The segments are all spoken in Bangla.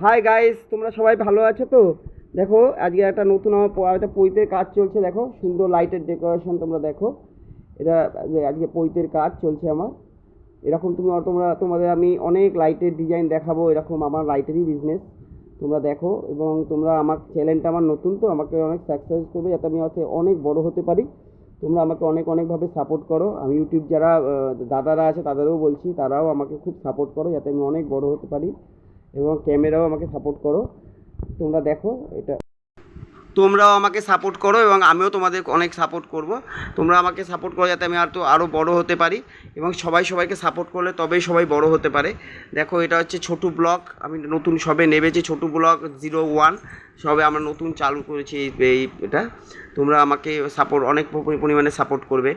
হাই গাইস, তোমরা সবাই ভালো আছো তো? দেখো আজকে একটা নতুন আমার একটা পৈতের কাজ চলছে। দেখো সুন্দর লাইটের ডেকোরেশন, তোমরা দেখো। এটা আজকে পৈতের কাজ চলছে আমার। এরকম তোমাদের আমি অনেক লাইটের ডিজাইন দেখাবো। এরকম আমার লাইটেরই বিজনেস, তোমরা দেখো। এবং তোমরা আমার চ্যানেলটা আমার নতুন, তো আমাকে অনেক সাকসেস করবে যাতে আমি অনেক বড় হতে পারি। তোমরা আমাকে অনেকভাবে সাপোর্ট করো। আমি ইউটিউব যারা দাদারা আছে তাদেরও বলছি, তারাও আমাকে খুব সাপোর্ট করো যাতে আমি অনেক বড় হতে পারি। এবং ক্যামেরাও আমাকে সাপোর্ট করো। তোমরা দেখো এটা, তোমরাও আমাকে সাপোর্ট করো এবং আমিও তোমাদের অনেক সাপোর্ট করব। তোমরা আমাকে সাপোর্ট করো যাতে আমি আরও বড় হতে পারি। এবং সবাইকে সাপোর্ট করলে তবেই সবাই বড় হতে পারে। দেখো এটা হচ্ছে ছোটু ব্লগ, আমি নতুন সবে নেমেছি। ছোটু ব্লগ 01 সবে আমরা নতুন চালু করেছি এটা। তোমরা আমাকে অনেক পরিমাণে সাপোর্ট করবে।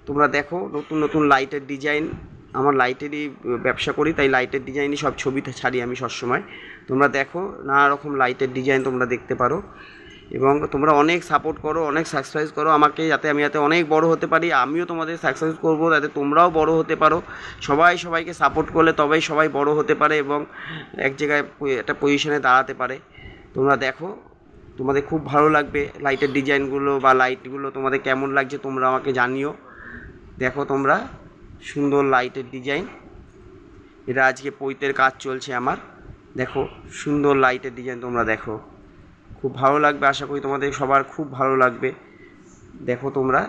তোমরা দেখো নতুন লাইটের ডিজাইন, আমার লাইটেরই ব্যবসা করি, তাই লাইটের ডিজাইনই সব ছবিতে ছাড়ি আমি সবসময়। তোমরা দেখো নানা রকম লাইটের ডিজাইন তোমরা দেখতে পারো। এবং তোমরা অনেক সাপোর্ট করো, অনেক সাবস্ক্রাইব করো আমাকে, যাতে আমি অনেক বড় হতে পারি। আমিও তোমাদের সাকসেস করবো যাতে তোমরাও বড় হতে পারো। সবাইকে সাপোর্ট করলে তবেই সবাই বড় হতে পারে এবং এক জায়গায় একটা পজিশনে দাঁড়াতে পারে। তোমরা দেখো, তোমাদের খুব ভালো লাগবে লাইটের ডিজাইনগুলো বা লাইটগুলো তোমাদের কেমন লাগছে তোমরা আমাকে জানিও। দেখো তোমরা সুন্দর লাইটের ডিজাইন, এটা আজকে পৈতের কাজ চলছে আমার। দেখো সুন্দর লাইটের ডিজাইন, তোমরা দেখো খুব ভালো লাগবে। আশা করি তোমাদের সবার খুব ভালো লাগবে। দেখো তোমরা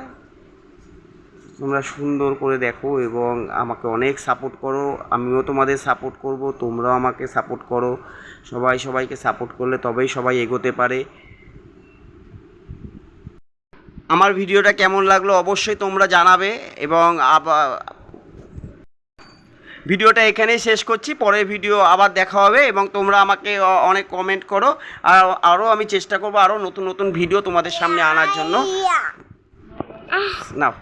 সুন্দর করে দেখো এবং আমাকে অনেক সাপোর্ট করো। আমিও তোমাদের সাপোর্ট করব, তোমরাও আমাকে সাপোর্ট করো। সবাইকে সাপোর্ট করলে তবেই সবাই এগোতে পারে। আমার ভিডিওটা কেমন লাগলো অবশ্যই তোমরা জানাবে। এবং ভিডিওটা এখানেই শেষ করছি, পরের ভিডিও আবার দেখা হবে। এবং তোমরা আমাকে অনেক কমেন্ট করো, আর আরও আমি চেষ্টা করবো আরও নতুন ভিডিও তোমাদের সামনে আনার জন্য। নাও।